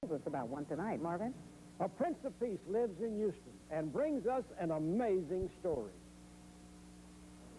to us about one tonight. Marvin? A Prince of Peace lives in Houston and brings us an amazing story.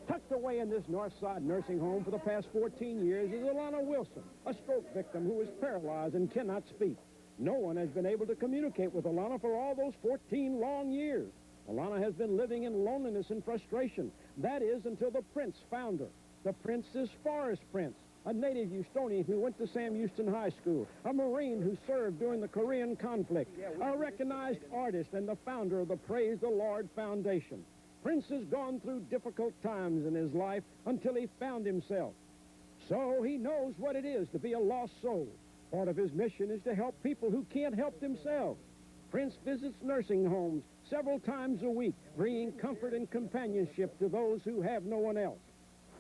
Tucked away in this North Side nursing home for the past 14 years is ALANA Wilson, a stroke victim who is paralyzed and cannot speak. No one has been able to communicate with ALANA for all those 14 long years. ALANA has been living in loneliness and frustration. That is until the Prince found her. The Prince is Forrest Prince, a native Houstonian who went to Sam Houston High School, a Marine who served during the Korean conflict, a recognized artist and the founder of the Praise the Lord Foundation. Prince has gone through difficult times in his life until he found himself. So he knows what it is to be a lost soul. Part of his mission is to help people who can't help themselves. Prince visits nursing homes several times a week, bringing comfort and companionship to those who have no one else.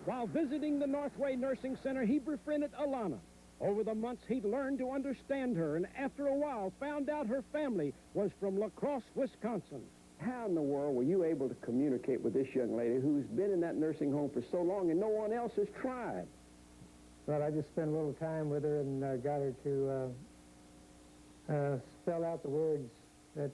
While visiting the Northway Nursing Center, he befriended ALANA. Over the months, he learned to understand her, and after a while, found out her family was from La Crosse, Wisconsin. How in the world were you able to communicate with this young lady who's been in that nursing home for so long and no one else has tried? Well, I just spent a little time with her and got her to spell out the words that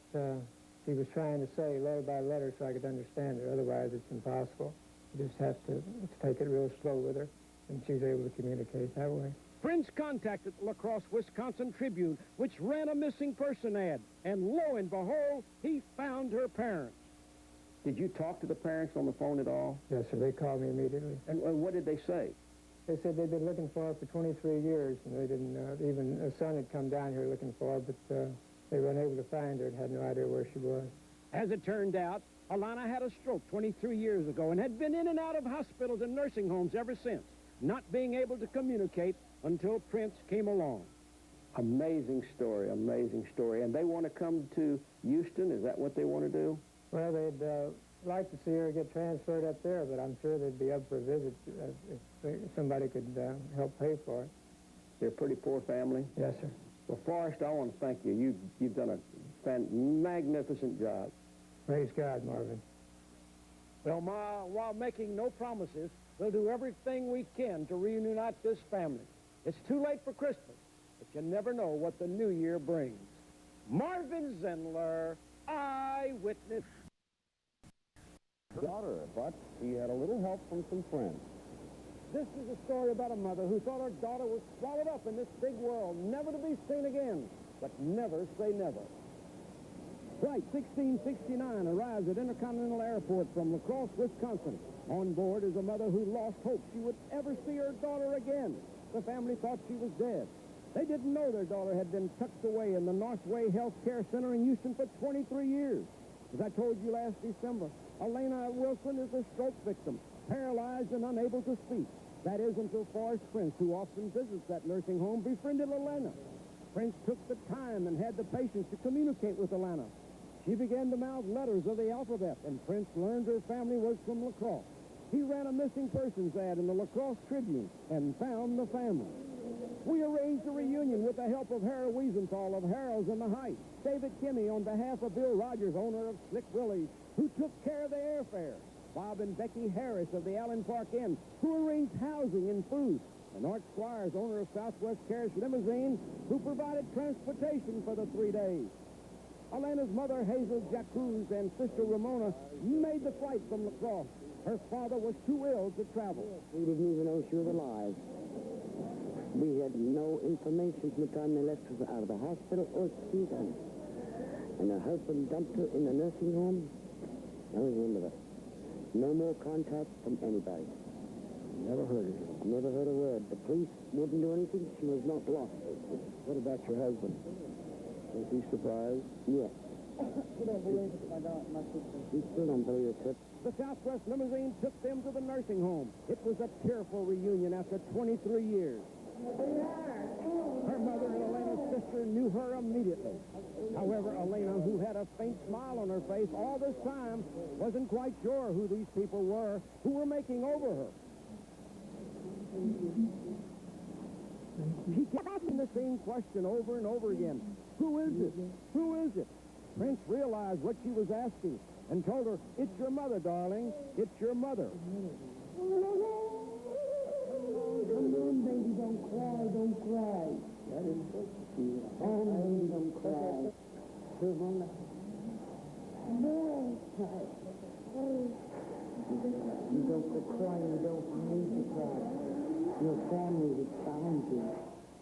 she was trying to say letter by letter so I could understand her. Otherwise, it's impossible. You just have to take it real slow with her, and she's able to communicate that way. Prince contacted La Crosse, Wisconsin Tribune, which ran a missing person ad, and lo and behold, he found her parents. Did you talk to the parents on the phone at all? Yes, sir. They called me immediately. And what did they say? They said they'd been looking for her for 23 years, and they didn't, even a son had come down here looking for her, but they were unable to find her and had no idea where she was. As it turned out, ALANA had a stroke 23 years ago and had been in and out of hospitals and nursing homes ever since, not being able to communicate until Prince came along. Amazing story, amazing story. And they want to come to Houston? Is that what they want to do? Well, they'd like to see her get transferred up there, but I'm sure they'd be up for a visit if somebody could help pay for it. They're a pretty poor family? Yes, sir. Well, Forrest, I want to thank you. You've done a magnificent job. Praise God, Marvin. Well, Ma, while making no promises, we'll do everything we can to reunite this family. It's too late for Christmas, but you never know what the new year brings. Marvin ZINDLER, Eyewitness. Daughter, but he had a little help from some friends. This is a story about a mother who thought her daughter was swallowed up in this big world, never to be seen again, but never say never. Flight 1669 arrives at Intercontinental Airport from La Crosse, Wisconsin. On board is a mother who lost hope she would ever see her daughter again. The family thought she was dead. They didn't know their daughter had been tucked away in the Northway Health Care Center in Houston for 23 years. As I told you last December, ALANA Wilson is a stroke victim, paralyzed and unable to speak. That is until Forrest Prince, who often visits that nursing home, befriended ALANA. Prince took the time and had the patience to communicate with ALANA. She began to mouth letters of the alphabet, and Prince learned her family was from La Crosse. He ran a missing persons ad in the La Crosse Tribune and found the family. We arranged a reunion with the help of Harold Wiesenthal of Harold's in the Heights, David Kimmey on behalf of Bill Rogers, owner of Slick Willie's, who took care of the airfare, Bob and Becky Harris of the Allen Park Inn, who arranged housing and food, and Art Squires, owner of Southwest Cares Limousine, who provided transportation for the 3 days. ALANA's mother, Hazel Jacuz, and sister Ramona made the flight from La Crosse. Her father was too ill to travel. We didn't even know she was alive. We had no information from the time they left us out of the hospital or see them. And her husband dumped her in the nursing home. That was the end of it. No more contact from anybody. Never heard of her. Never heard a word. The police wouldn't do anything. She was not lost. What about your husband? Was he surprised? Yes. You don't believe it, my sister. He still don't believe it, sir. The Southwest limousine took them to the nursing home. It was a tearful reunion after 23 years. Her mother and ALANA's sister knew her immediately. However, ALANA, who had a faint smile on her face all this time, wasn't quite sure who these people were who were making over her. She kept asking the same question over and over again. Who is it? Who is it? Prince realized what she was asking and told her, "It's your mother, darling. It's your mother." Come on, baby, don't cry, don't cry. That is so cute. Oh, baby, don't Savannah. You don't go crying, you don't need to cry. Your family has found you.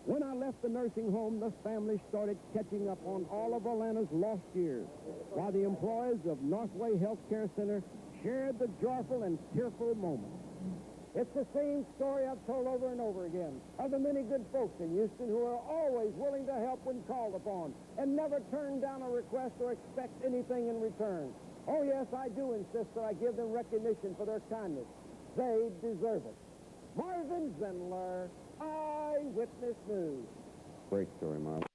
When I left the nursing home, the family started catching up on all of ALANA's lost years, while the employees of Northway Health Care Center shared the joyful and tearful moments. It's the same story I've told over and over again of the many good folks in Houston who are always willing to help when called upon and never turn down a request or expect anything in return. Oh, yes, I do insist that I give them recognition for their kindness. They deserve it. Marvin ZINDLER, Eyewitness News. Great story, Marvin.